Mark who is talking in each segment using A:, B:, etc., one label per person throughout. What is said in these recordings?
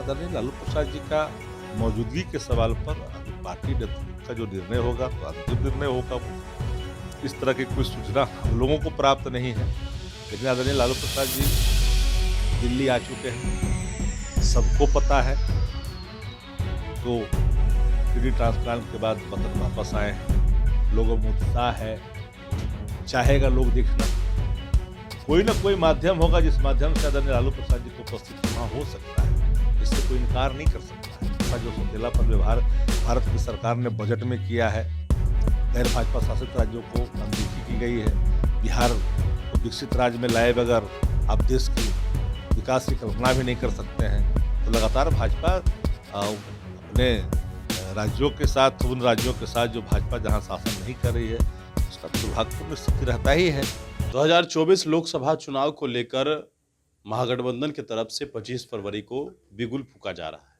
A: आदरणीय लालू प्रसाद जी का मौजूदगी के सवाल पर अभी पार्टी नेतृत्व का जो निर्णय होगा तो अंतिम निर्णय होगा वो। इस तरह की कोई सूचना हम लोगों को प्राप्त नहीं है, लेकिन आदरणीय लालू प्रसाद जी दिल्ली आ चुके हैं, सबको पता है। तो किडनी ट्रांसप्लांट के बाद वतन वापस आए हैं, लोगों में उत्साह है, चाहेगा लोग देखना। कोई ना कोई माध्यम होगा जिस माध्यम से आदरणीय लालू प्रसाद जी को उपस्थित वहाँ हो सकता है, इससे कोई इनकार नहीं कर सकता है। इसका जो सौतेलापन व्यवहार भारत की सरकार ने बजट में किया है, गैर भाजपा शासित राज्यों को अनदेखी की गई है, बिहार को विकसित राज्य में लाए बगैर आप देश की विकास की कल्पना भी नहीं कर सकते हैं। तो लगातार भाजपा अपने राज्यों के साथ, उन राज्यों के साथ जो भाजपा जहाँ शासन नहीं कर रही है, उसका दुर्भाग्यपूर्ण स्थिति रहता ही है।
B: 2024 लोकसभा चुनाव को लेकर महागठबंधन की तरफ से 25 फरवरी को बिगुल फूंका जा रहा है।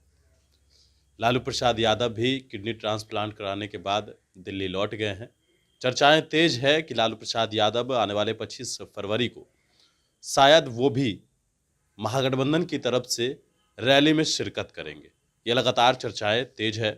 B: लालू प्रसाद यादव भी किडनी ट्रांसप्लांट कराने के बाद दिल्ली लौट गए हैं। चर्चाएं तेज है कि लालू प्रसाद यादव आने वाले 25 फरवरी को शायद वो भी महागठबंधन की तरफ से रैली में शिरकत करेंगे। ये लगातार चर्चाएं तेज है।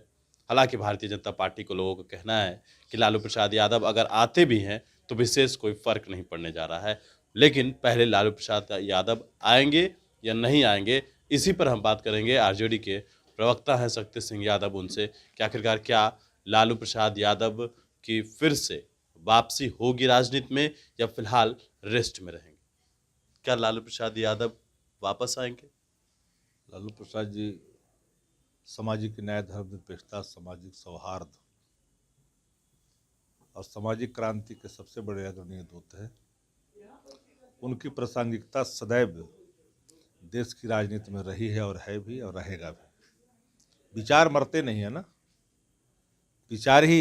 B: हालांकि भारतीय जनता पार्टी को लोगों का कहना है कि लालू प्रसाद यादव अगर आते भी हैं तो विशेष कोई फर्क नहीं पड़ने जा रहा है। लेकिन पहले लालू प्रसाद यादव आएंगे या नहीं आएंगे, इसी पर हम बात करेंगे। आरजेडी के प्रवक्ता हैं शक्ति सिंह यादव, उनसे कि आखिरकार क्या लालू प्रसाद यादव की फिर से वापसी होगी राजनीति में या फिलहाल रेस्ट में रहेंगे। क्या लालू प्रसाद यादव वापस आएंगे?
A: लालू प्रसाद जी सामाजिक न्याय, धर्मनिरपेक्षता, सामाजिक सौहार्द और सामाजिक क्रांति के सबसे बड़े अग्रणी दूत हैं। उनकी प्रासंगिकता सदैव देश की राजनीति में रही है और है भी और रहेगा भी। विचार मरते नहीं है ना, विचार ही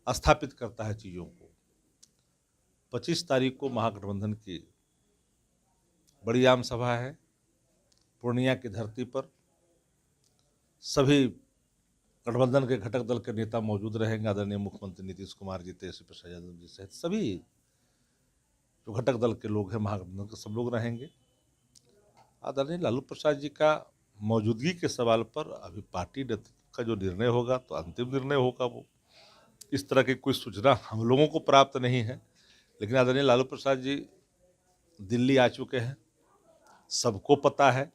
A: स्थापित करता है चीजों को। 25 तारीख को महागठबंधन की बड़ी आम सभा है पूर्णिया की धरती पर। सभी गठबंधन के घटक दल के नेता मौजूद रहेंगे। आदरणीय मुख्यमंत्री नीतीश कुमार जी, तेजस्वी प्रसाद यादव जी सहित सभी जो घटक दल के लोग हैं महागठबंधन के, सब लोग रहेंगे। आदरणीय लालू प्रसाद जी का मौजूदगी के सवाल पर अभी पार्टी नेतृत्व का जो निर्णय होगा तो अंतिम निर्णय होगा वो। इस तरह की कोई सूचना हम लोगों को प्राप्त नहीं है, लेकिन आदरणीय लालू प्रसाद जी दिल्ली आ चुके हैं, सबको पता है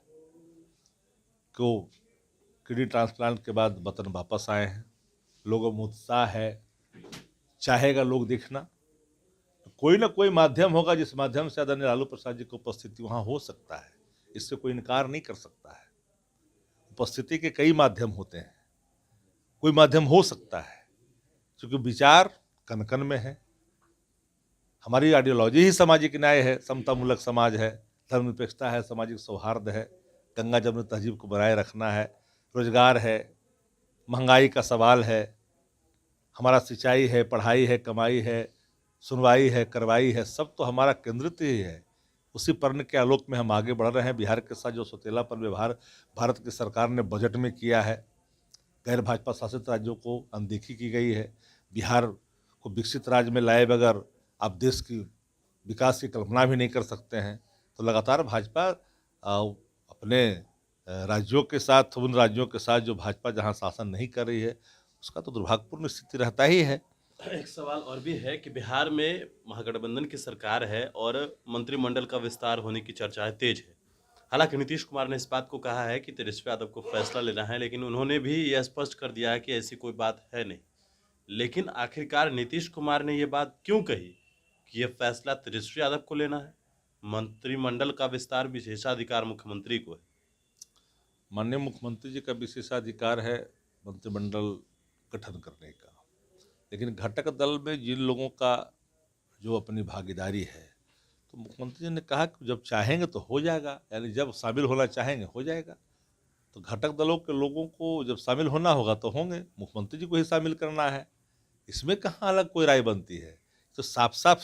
A: कि वो किडनी ट्रांसप्लांट के बाद वतन वापस आए हैं, लोगों में उत्साह है, चाहेगा लोग देखना। कोई ना कोई माध्यम होगा जिस माध्यम से आदरणीय लालू प्रसाद जी की उपस्थिति वहाँ हो सकता है, इससे कोई इनकार नहीं कर सकता है। उपस्थिति के कई माध्यम होते हैं, कोई माध्यम हो सकता है, क्योंकि विचार कन कन में है। हमारी आइडियोलॉजी ही सामाजिक न्याय है, समतामूलक समाज है, धर्मनिरपेक्षता है, सामाजिक सौहार्द है, गंगा जमुनी तहजीब को बनाए रखना है, रोजगार है, महंगाई का सवाल है, हमारा सिंचाई है, पढ़ाई है, कमाई है, सुनवाई है, कार्रवाई है, सब तो हमारा केंद्रित ही है। उसी पर्ण के आलोक में हम आगे बढ़ रहे हैं। बिहार के साथ जो सौतेलापन व्यवहार भारत की सरकार ने बजट में किया है, गैर भाजपा शासित राज्यों को अनदेखी की गई है, बिहार को विकसित राज्य में लाए बगैर आप देश की विकास की कल्पना भी नहीं कर सकते हैं। तो लगातार भाजपा अपने राज्यों के साथ, उन राज्यों के साथ जो भाजपा जहां शासन नहीं कर रही है, उसका तो दुर्भाग्यपूर्ण स्थिति रहता ही है।
B: एक सवाल और भी है कि बिहार में महागठबंधन की सरकार है और मंत्रिमंडल का विस्तार होने की चर्चाएं तेज है। हालांकि नीतीश कुमार ने इस बात को कहा है कि तेजस्वी यादव को फैसला लेना है, लेकिन उन्होंने भी यह स्पष्ट कर दिया है कि ऐसी कोई बात है नहीं। लेकिन आखिरकार नीतीश कुमार ने यह बात क्यों कही कि यह फैसला तेजस्वी यादव को लेना है? मंत्रिमंडल का विस्तार विशेषाधिकार मुख्यमंत्री को है।
A: माननीय मुख्यमंत्री जी का विशेषाधिकार है मंत्रिमंडल गठन करने का, लेकिन घटक दल में जिन लोगों का जो अपनी भागीदारी है, तो मुख्यमंत्री जी ने कहा कि जब चाहेंगे तो हो जाएगा, यानी जब शामिल होना चाहेंगे हो जाएगा। तो घटक दलों के लोगों को जब शामिल होना होगा तो होंगे, मुख्यमंत्री जी को ही शामिल करना है। इसमें कहाँ अलग कोई राय बनती है? तो साफ साफ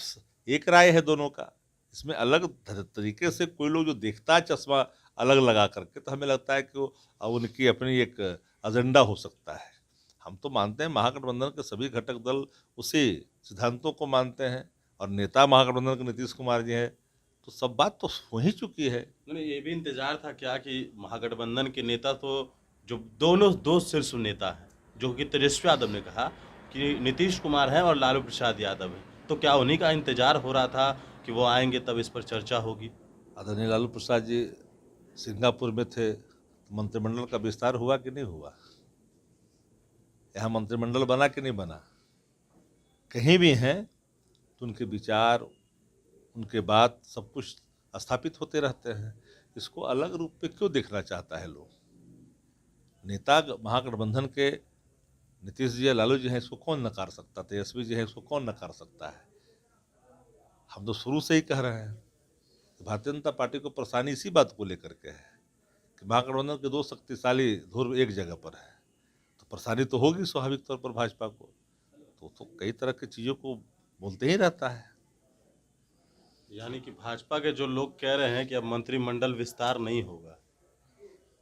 A: एक राय है दोनों का। इसमें अलग तरीके से कोई लोग जो देखता है चश्मा अलग लगा करके, तो हमें लगता है कि वो उनकी अपनी एक एजेंडा हो सकता है। हम तो मानते हैं महागठबंधन के सभी घटक दल उसी सिद्धांतों को मानते हैं, और नेता महागठबंधन के नीतीश कुमार जी हैं, तो सब बात तो हो ही चुकी है।
B: नहीं, ये भी इंतजार था क्या कि महागठबंधन के नेता तो जो दोनों दो शीर्ष नेता हैं, जो कि तेजस्वी यादव ने कहा कि नीतीश कुमार है और लालू प्रसाद यादव है, तो क्या उन्हीं का इंतजार हो रहा था कि वो आएंगे तब इस पर चर्चा होगी?
A: आदरणीय लालू प्रसाद जी सिंगापुर में थे, मंत्रिमंडल का विस्तार हुआ कि नहीं हुआ? यहाँ मंत्रिमंडल बना कि नहीं बना? कहीं भी हैं तो उनके विचार, उनके बात सब कुछ स्थापित होते रहते हैं। इसको अलग रूप में क्यों देखना चाहता है लोग? नेता महागठबंधन के नीतीश जी या लालू जी हैं, इसको कौन नकार सकता? तेजस्वी जी हैं, इसको कौन नकार सकता है? हम तो शुरू से ही कह रहे हैं कि भारतीय जनता पार्टी को परेशानी इसी बात को लेकर के है कि महागठबंधन के दो शक्तिशाली धुर एक जगह पर है, तो परेशानी तो होगी स्वाभाविक तौर पर भाजपा को। तो कई तरह की चीज़ों को बोलते ही रहता है।
B: यानी कि भाजपा के जो लोग कह रहे हैं कि अब मंत्रिमंडल विस्तार नहीं होगा।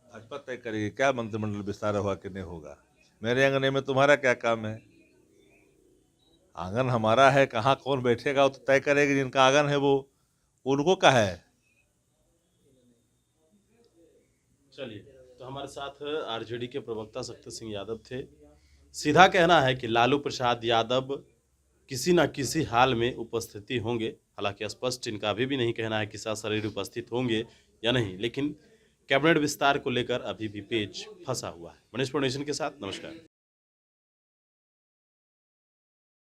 A: भाजपा तय करेगी क्या मंत्रिमंडल विस्तार होगा कि नहीं होगा? मेरे अंगने में तुम्हारा क्या काम है? आंगन हमारा है, कहाँ कौन बैठेगा वो तो तय करेगी। जिनका आंगन है वो उनको का है।
B: चलिए, तो हमारे साथ आरजेडी के प्रवक्ता शक्ति सिंह यादव थे। सीधा कहना है कि लालू प्रसाद यादव किसी न किसी हाल में उपस्थिति होंगे। हालांकि स्पष्ट इनका अभी भी नहीं कहना है कि सशरीर उपस्थित होंगे या नहीं, लेकिन कैबिनेट विस्तार को लेकर अभी भी पेच फंसा हुआ है। मनीष फोर्नेशन के साथ नमस्कार।